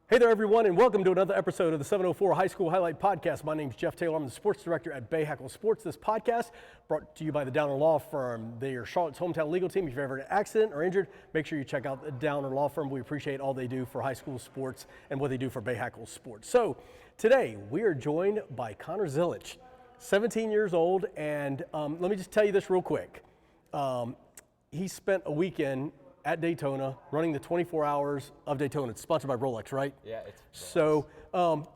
Hey there, everyone, and welcome to another episode of the 704 High School Highlight Podcast. My name is Jeff Taylor. I'm the sports director at Bahakel Sports. This podcast brought to you by the Downer Law Firm. They are Charlotte's hometown legal team. If you've ever had an accident or injured, make sure you check out the Downer Law Firm. We appreciate all they do for high school sports and what they do for Bahakel Sports. So today we are joined by Connor Zilisch, 17 years old, and let me just tell you this real quick. He spent a weekend at Daytona, running the 24 Hours of Daytona. It's sponsored by Rolex, right? Yeah, it's Rolex. So,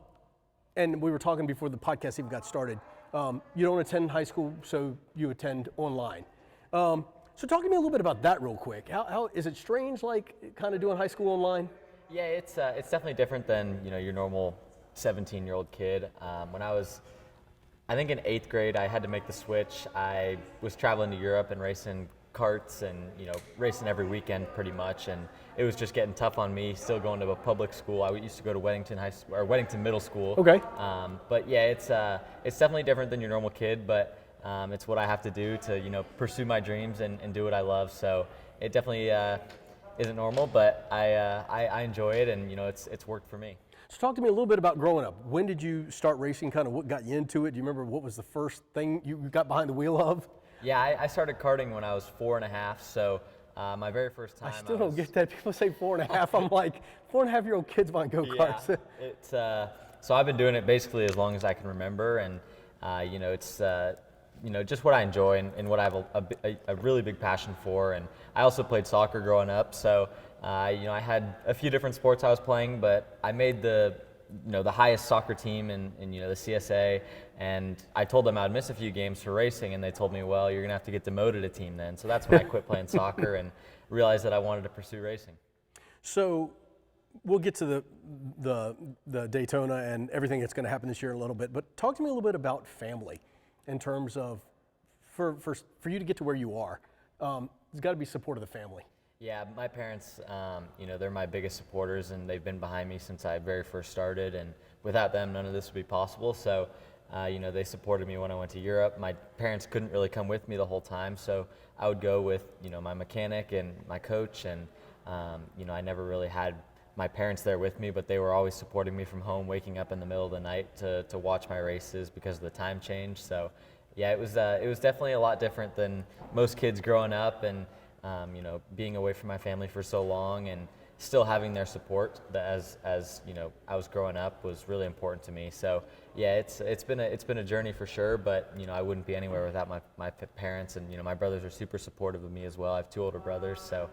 and we were talking before the podcast even got started. You don't attend high school, so you attend online. So talk to me a little bit about that real quick. How is it strange, like kind of doing high school online? Yeah, it's definitely different than your normal 17-year-old kid. When I was, I think in 8th grade, I had to make the switch. I was traveling to Europe and racing karts and racing every weekend pretty much, and it was just getting tough on me. Still going to a public school. I used to go to Weddington Middle School. Okay. But yeah, it's definitely different than your normal kid, but it's what I have to do to pursue my dreams and do what I love. So it definitely isn't normal, but I enjoy it, and it's worked for me. So talk to me a little bit about growing up. When did you start racing? Kind of what got you into it? Do you remember what was the first thing you got behind the wheel of? Yeah, I started karting when I was 4.5, so my very first time. I still don't get that. People say 4.5. I'm like, 4.5-year-old kids want go-karts. Yeah, it's so I've been doing it basically as long as I can remember, and it's just what I enjoy and what I have a really big passion for. And I also played soccer growing up, so I had a few different sports I was playing, but I made the highest soccer team in the CSA, and I told them I'd miss a few games for racing, and they told me, well, you're gonna have to get demoted a team then. So that's when I quit playing soccer and realized that I wanted to pursue racing. So we'll get to the Daytona and everything that's going to happen this year in a little bit, but talk to me a little bit about family in terms of for you to get to where you are. There's got to be support of the family. Yeah, my parents, they're my biggest supporters, and they've been behind me since I very first started, and without them, none of this would be possible. So, they supported me when I went to Europe. My parents couldn't really come with me the whole time, so I would go with, my mechanic and my coach, and, I never really had my parents there with me, but they were always supporting me from home, waking up in the middle of the night to watch my races because of the time change. So, yeah, it was definitely a lot different than most kids growing up, and being away from my family for so long and still having their support as I was growing up was really important to me. So yeah, it's been a journey for sure, but I wouldn't be anywhere without my parents, and my brothers are super supportive of me as well. I have 2 older brothers, so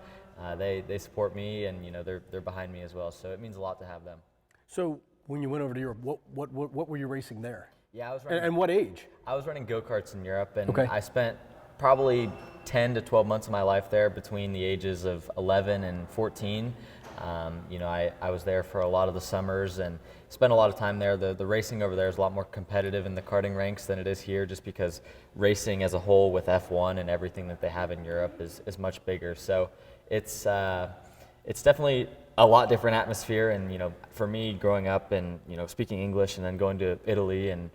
they support me, and they're behind me as well. So it means a lot to have them. So when you went over to Europe, what were you racing there? Yeah, I was running. And what age? I was running go-karts in Europe, and okay. I spent probably 10 to 12 months of my life there between the ages of 11 and 14. I was there for a lot of the summers and spent a lot of time there. The racing over there is a lot more competitive in the karting ranks than it is here, just because racing as a whole with F1 and everything that they have in Europe is much bigger. So it's definitely a lot different atmosphere. And for me, growing up and speaking English and then going to Italy and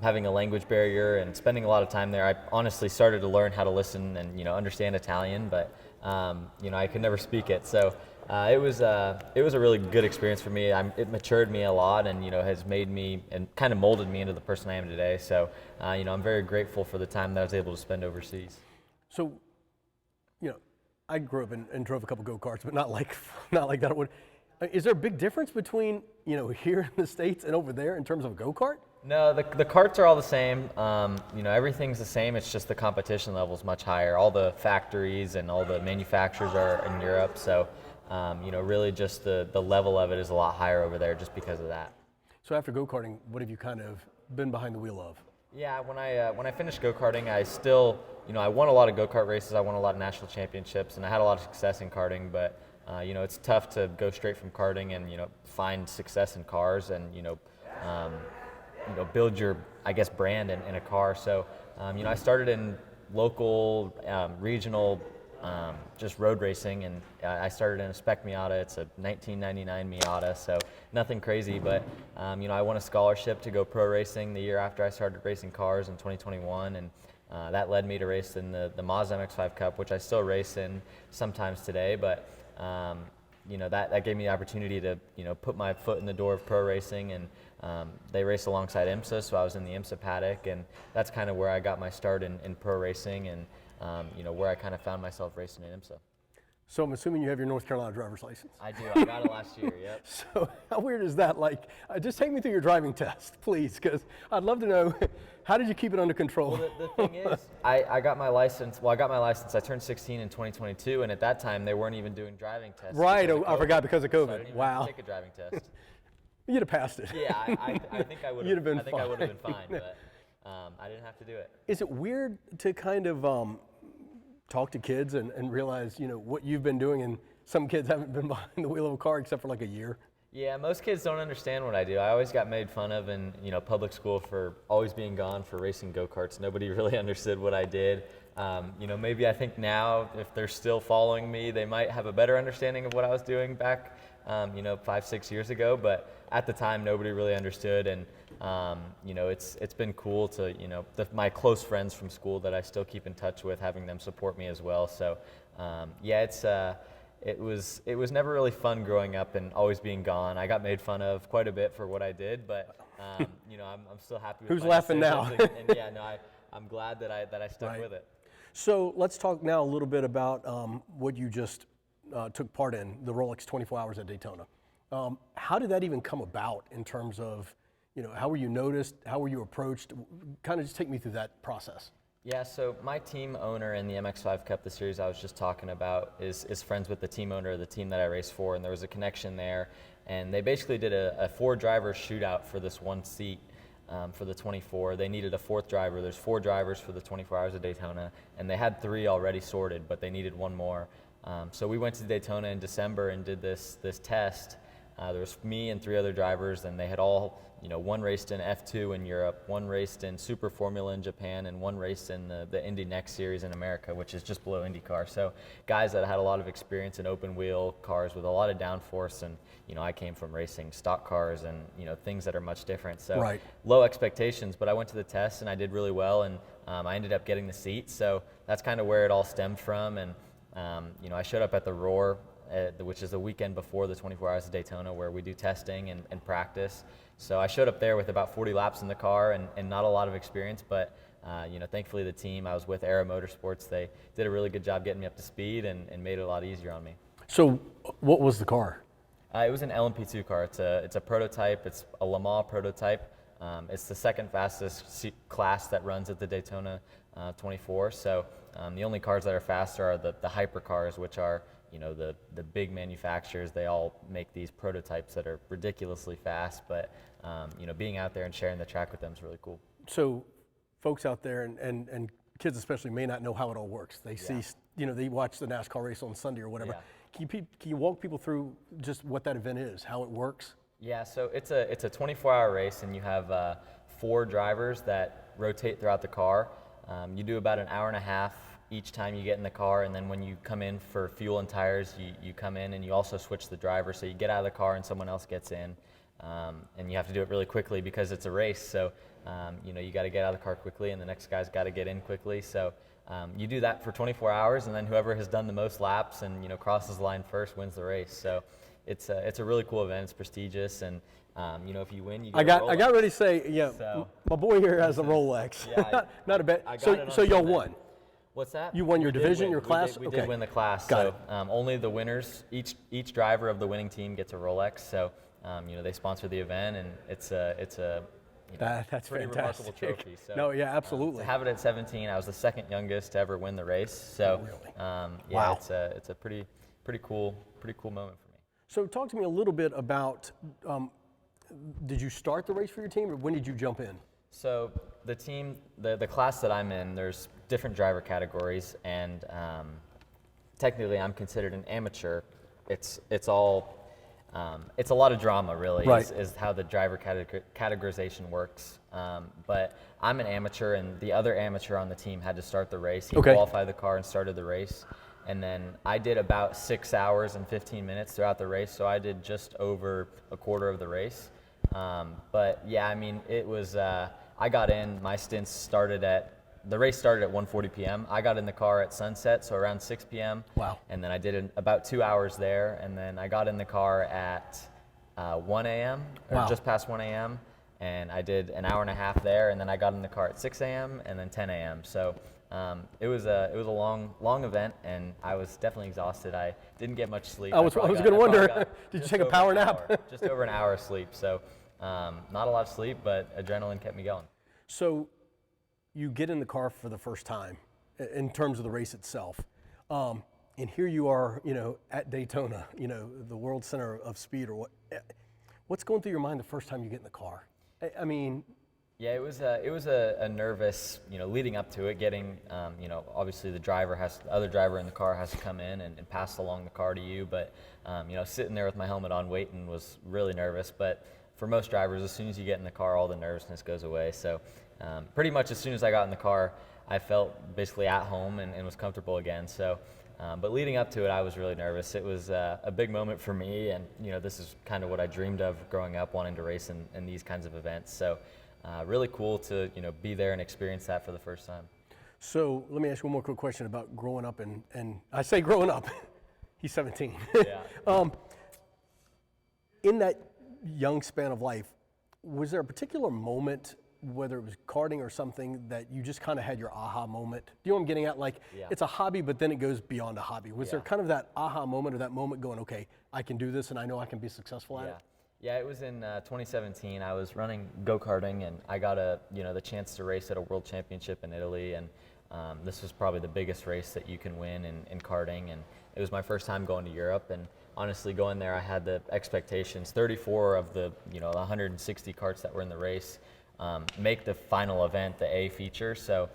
having a language barrier and spending a lot of time there, I honestly started to learn how to listen and understand Italian, but I could never speak it. So it was a really good experience for me. It matured me a lot, and has made me and kind of molded me into the person I am today. So I'm very grateful for the time that I was able to spend overseas. So I grew up and drove a couple go-karts, but not like that. Is there a big difference between here in the States and over there in terms of a go-kart? No, the karts are all the same. Everything's the same. It's just the competition level is much higher. All the factories and all the manufacturers are in Europe, so really just the level of it is a lot higher over there just because of that. So after go-karting, what have you kind of been behind the wheel of? Yeah, when I finished go-karting, I still I won a lot of go-kart races. I won a lot of national championships, and I had a lot of success in karting. But it's tough to go straight from karting and find success in cars and build your, I guess, brand in a car. So, I started in local, regional, just road racing, and I started in a spec Miata. It's a 1999 Miata, so nothing crazy, but, I won a scholarship to go pro racing the year after I started racing cars in 2021, and that led me to race in the Mazda MX-5 Cup, which I still race in sometimes today, but that gave me the opportunity to put my foot in the door of pro racing, and they race alongside IMSA, so I was in the IMSA paddock, and that's kind of where I got my start in pro racing, and where I kind of found myself racing in IMSA. So I'm assuming you have your North Carolina driver's license. I do. I got it last year. Yep. So how weird is that? Like, just take me through your driving test, please, because I'd love to know, how did you keep it under control? Well, the thing is, I got my license. Well, I got my license. I turned 16 in 2022, and at that time they weren't even doing driving tests. Right. I forgot, because of COVID. So I didn't even Wow. take a driving test. You'd have passed it. Yeah, I think I would have. You'd have been I think I would have been fine. fine, but I didn't have to do it. Is it weird to kind of talk to kids and realize, what you've been doing, and some kids haven't been behind the wheel of a car except for like a year? Yeah, most kids don't understand what I do. I always got made fun of in public school for always being gone for racing go-karts. Nobody really understood what I did. Maybe I think now, if they're still following me, they might have a better understanding of what I was doing back 5-6 years ago, but at the time nobody really understood, and it's been cool to my close friends from school that I still keep in touch with, having them support me as well. So it was never really fun growing up and always being gone. I got made fun of quite a bit for what I did, but I'm still happy with Who's my laughing decisions, now? and yeah, no, I'm glad that I stuck Right. with it. So let's talk now a little bit about what you just took part in, the Rolex 24 Hours at Daytona. How did that even come about in terms of, how were you noticed? How were you approached? Kind of just take me through that process. Yeah, so my team owner in the MX5 Cup, the series I was just talking about, is friends with the team owner of the team that I race for, and there was a connection there. And they basically did a 4-driver shootout for this one seat for the 24. They needed a 4th driver. There's 4 drivers for the 24 Hours of Daytona, and they had 3 already sorted, but they needed 1 more. So we went to Daytona in December and did this test. There was me and 3 other drivers, and they had all, one raced in F2 in Europe, 1 raced in Super Formula in Japan, and 1 raced in the Indy Next Series in America, which is just below IndyCar. So guys that had a lot of experience in open wheel cars with a lot of downforce, and I came from racing stock cars and things that are much different. So Right. Low expectations, but I went to the test and I did really well, and I ended up getting the seat. So that's kind of where it all stemmed from, and I showed up at the Roar, which is the weekend before the 24 Hours of Daytona, where we do testing and practice. So I showed up there with about 40 laps in the car and not a lot of experience, but thankfully the team I was with, Aero Motorsports, they did a really good job getting me up to speed and made it a lot easier on me. So what was the car? It was an LMP2 car. It's a prototype. It's a Le Mans prototype. It's the second fastest class that runs at the Daytona 24. So the only cars that are faster are the hypercars, which are the big manufacturers. They all make these prototypes that are ridiculously fast, but being out there and sharing the track with them is really cool. So folks out there and kids especially may not know how it all works. They see, they watch the NASCAR race on Sunday or whatever. Yeah. Can you walk people through just what that event is, how it works? Yeah, so it's a 24-hour race, and you have 4 drivers that rotate throughout the car. You do about an hour and a half each time you get in the car, and then when you come in for fuel and tires, you come in and you also switch the driver. So you get out of the car and someone else gets in, and you have to do it really quickly because it's a race. So you got to get out of the car quickly, and the next guy's got to get in quickly. So you do that for 24 hours, and then whoever has done the most laps and crosses the line first wins the race. So it's a really cool event. It's prestigious, and if you win, you get I got ready to say, my boy here has a Rolex. Yeah, not a bad. I got it on So y'all Sunday. won. What's that? You won your division, your class? We Okay. did win the class. Got so it. only the winners, each driver of the winning team gets a Rolex. So they sponsor the event, and it's a That's pretty fantastic. remarkable trophy. So, No, yeah, absolutely. to have it at 17, I was the second youngest to ever win the race. So Really? yeah, Wow. it's a pretty cool moment for me. So talk to me a little bit about, did you start the race for your team, or when did you jump in? So the team, the class that I'm in, there's different driver categories, and technically I'm considered an amateur. It's a lot of drama, really, Right. is how the driver categorization works. But I'm an amateur, and the other amateur on the team had to start the race. He Okay. qualified the car and started the race. And then I did about 6 hours and 15 minutes throughout the race, so I did just over a quarter of the race. But yeah, I mean, it was, I got in, my stints started at the race started at 1:40 p.m. I got in the car at sunset, so around 6 p.m. Wow. And then I did about 2 hours there, and then I got in the car at 1 a.m. or Wow. just past 1 a.m. and I did an hour and a half there, and then I got in the car at 6 a.m. and then 10 a.m. So it was a long event, and I was definitely exhausted. I didn't get much sleep. I was going to wonder, did you take a power nap? Just over an hour of sleep. So not a lot of sleep, but adrenaline kept me going. So you get in the car for the first time in terms of the race itself. And here you are, at Daytona, the world center of speed, or what's going through your mind the first time you get in the car? I mean, yeah, it was a nervous, leading up to it, getting, obviously the other driver in the car has to come in and pass along the car to you, but, sitting there with my helmet on waiting was really nervous, but for most drivers, as soon as you get in the car, all the nervousness goes away. So pretty much as soon as I got in the car, I felt basically at home and was comfortable again. So, but leading up to it, I was really nervous. It was a big moment for me, and this is kind of what I dreamed of growing up, wanting to race in these kinds of events. So really cool to be there and experience that for the first time. So let me ask you one more quick question about growing up, and I say growing up, he's 17. Yeah. In that young span of life, was there a particular moment, whether it was karting or something, that you just kind of had your aha moment? Do you know what I'm getting at? Like, Yeah. It's a hobby, but then it goes beyond a hobby. Was there Yeah. kind of that aha moment, or that moment going, okay, I can do this and I know I can be successful at it? Yeah, it was in 2017. I was running go-karting, and I got the chance to race at a world championship in Italy, and this was probably the biggest race that you can win in karting, and it was my first time going to Europe, and honestly going there, I had the expectations. 34 of the 160 karts that were in the race make the final event, the A feature. So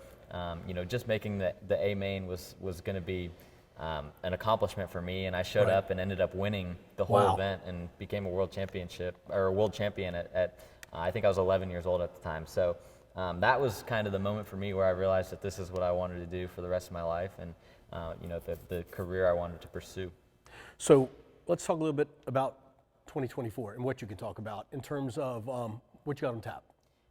just making the A main was going to be an accomplishment for me, and I showed up and ended up winning the whole event and became a world champion at I think I was 11 years old at the time. So that was kind of the moment for me where I realized that this is what I wanted to do for the rest of my life, and the career I wanted to pursue. So let's talk a little bit about 2024 and what you can talk about in terms of what you got on tap.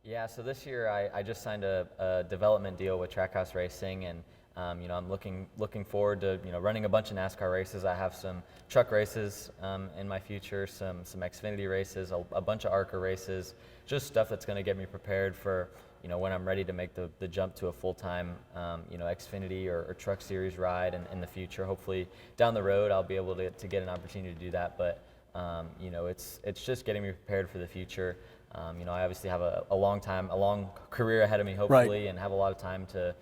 Yeah, so this year I just signed a development deal with Trackhouse Racing, and I'm looking forward to running a bunch of NASCAR races. I have some truck races in my future, some Xfinity races, a bunch of ARCA races, just stuff that's going to get me prepared for when I'm ready to make the jump to a full-time Xfinity or Truck Series ride in the future. Hopefully down the road I'll be able to get an opportunity to do that, but it's just getting me prepared for the future. I obviously have a long career ahead of me, hopefully, and have a lot of time to,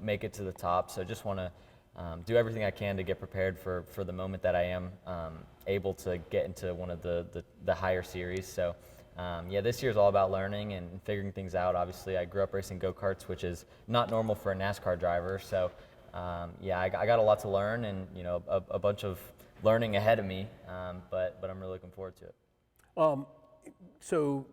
make it to the top. So just want to do everything I can to get prepared for the moment that I am able to get into one of the higher series. So this year's all about learning and figuring things out. Obviously, I grew up racing go-karts, which is not normal for a NASCAR driver. So I got a lot to learn, and a bunch of learning ahead of me, but I'm really looking forward to it. So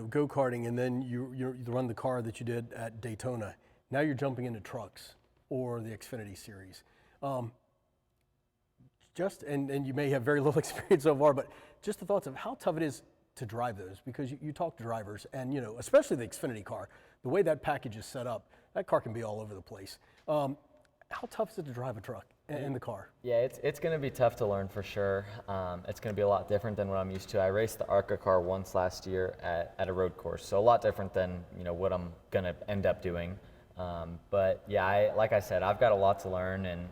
go-karting, and then you run the car that you did at Daytona. Now you're jumping into trucks or the Xfinity Series. And you may have very little experience so far, but just the thoughts of how tough it is to drive those, because you talk to drivers, and especially the Xfinity car, the way that package is set up, that car can be all over the place. How tough is it to drive a truck in the car? Yeah, it's going to be tough to learn for sure. It's going to be a lot different than what I'm used to. I raced the ARCA car once last year at a road course, so a lot different than what I'm going to end up doing. But yeah, like I said, I've got a lot to learn, and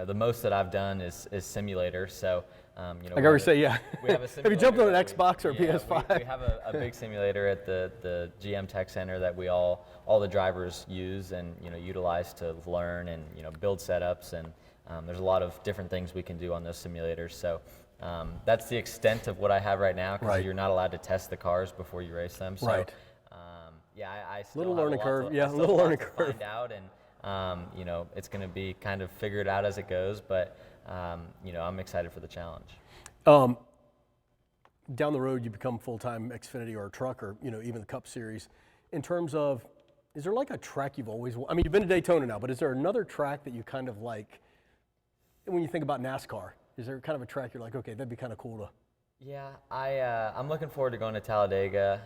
the most that I've done is simulator. So I gotta say, yeah. We have a Have you jumped on an that Xbox or PS5? We have a big simulator at the GM Tech Center that we all the drivers use and utilize to learn and build setups, and there's a lot of different things we can do on those simulators. So that's the extent of what I have right now, because you're not allowed to test the cars before you race them. So, I still little have learning curve. a lot to find out, and it's going to be kind of figured out as it goes. But I'm excited for the challenge. Down the road, you become full-time Xfinity or a truck, or even the Cup Series. In terms of, is there like a track you've always? I mean, you've been to Daytona now, but is there another track that you kind of like? When you think about NASCAR, is there kind of a track you're like, okay, that'd be kind of cool to? Yeah, I'm looking forward to going to Talladega.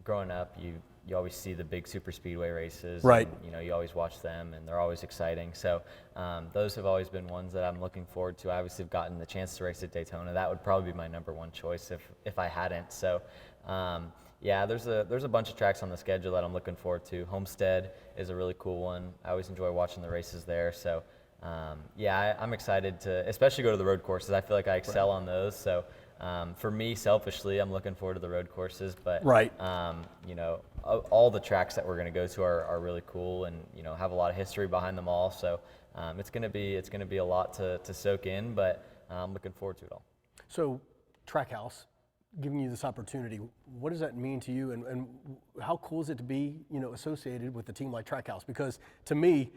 Growing up, you always see the big super speedway races. Right. And, you always watch them, and they're always exciting. So those have always been ones that I'm looking forward to. I obviously have gotten the chance to race at Daytona. That would probably be my number one choice if I hadn't. So yeah, there's a bunch of tracks on the schedule that I'm looking forward to. Homestead is a really cool one. I always enjoy watching the races there. So yeah, I'm excited to especially go to the road courses. I feel like I excel on those. So for me, selfishly, I'm looking forward to the road courses. But all the tracks that we're going to go to are really cool, and have a lot of history behind them all. So it's going to be a lot to soak in, but I'm looking forward to it all. So Trackhouse, giving you this opportunity, what does that mean to you, and how cool is it to be associated with a team like Trackhouse? Because to me,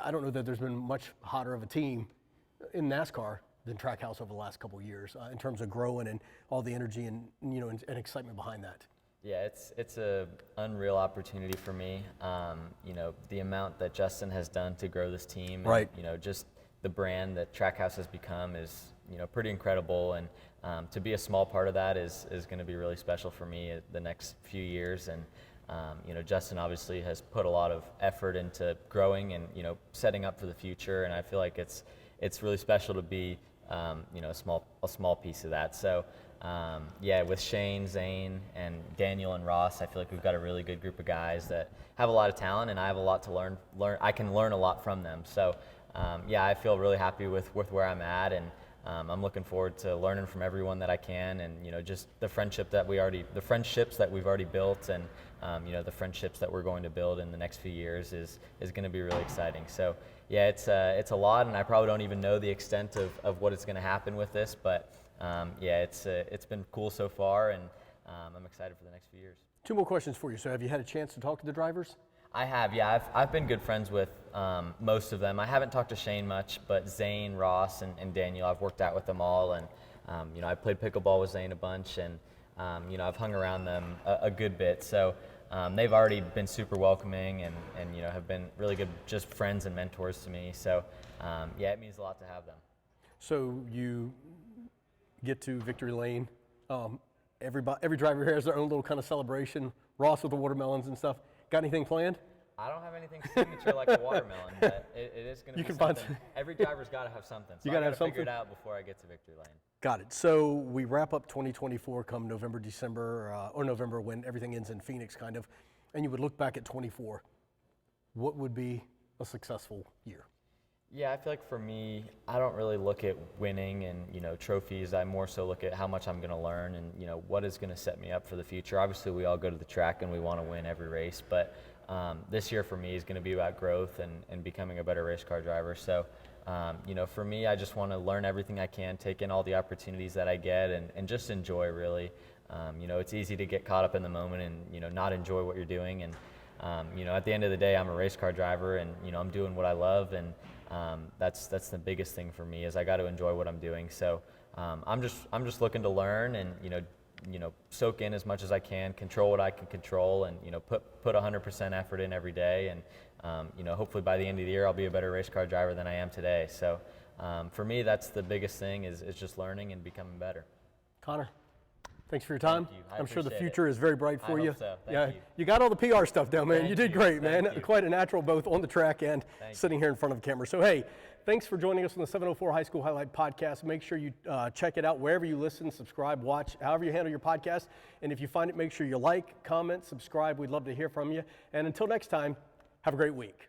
I don't know that there's been much hotter of a team in NASCAR than Trackhouse over the last couple of years in terms of growing and all the energy and and excitement behind that. Yeah, it's a unreal opportunity for me. The amount that Justin has done to grow this team, right? And, just the brand that Trackhouse has become is pretty incredible, and to be a small part of that is going to be really special for me the next few years. And Justin obviously has put a lot of effort into growing and setting up for the future, and I feel like it's really special to be a small piece of that. So yeah, with Shane, Zane, and Daniel and Ross, I feel like we've got a really good group of guys that have a lot of talent, and I have a lot to learn. I can learn a lot from them. So yeah, I feel really happy with where I'm at, and I'm looking forward to learning from everyone that I can, and just the friendships that we've already built, and the friendships that we're going to build in the next few years is going to be really exciting. So yeah, it's a lot, and I probably don't even know the extent of what is going to happen with this, but yeah, it's been cool so far, and I'm excited for the next few years. Two more questions for you. So have you had a chance to talk to the drivers? I have, yeah. I've been good friends with most of them. I haven't talked to Shane much, but Zane, Ross, and Daniel, I've worked out with them all, and I played pickleball with Zane a bunch, and I've hung around them a good bit. So they've already been super welcoming, and have been really good, just friends and mentors to me. So yeah, it means a lot to have them. So you get to Victory Lane. Every driver here has their own little kind of celebration. Ross with the watermelons and stuff. Got anything planned? I don't have anything signature like a watermelon, but it is going to be something. Every driver's got to have something. So I got to figure it out before I get to Victory Lane. Got it. So we wrap up 2024 come November, December, or November when everything ends in Phoenix kind of, and you would look back at 24. What would be a successful year? Yeah, I feel like for me, I don't really look at winning and trophies. I more so look at how much I'm going to learn and what is going to set me up for the future. Obviously, we all go to the track and we want to win every race, but this year for me is going to be about growth and becoming a better race car driver. So, for me, I just want to learn everything I can, take in all the opportunities that I get, and just enjoy really. It's easy to get caught up in the moment and not enjoy what you're doing. And at the end of the day, I'm a race car driver, and I'm doing what I love, and that's the biggest thing for me is I got to enjoy what I'm doing. So I'm just looking to learn and soak in as much as I can, control what I can control, and put 100% effort in every day. And hopefully by the end of the year I'll be a better race car driver than I am today. So for me, that's the biggest thing is just learning and becoming better. Connor, thanks for your time. Thank you. I'm sure the future is very bright for you. I hope so. Thank you. You got all the PR stuff down, man. Thank you did you. great, man. Thank you. Quite a natural both on the track and sitting here in front of the camera. So, hey, thanks for joining us on the 704 High School Highlight Podcast. Make sure you check it out wherever you listen, subscribe, watch, however you handle your podcast. And if you find it, make sure you like, comment, subscribe. We'd love to hear from you. And until next time, have a great week.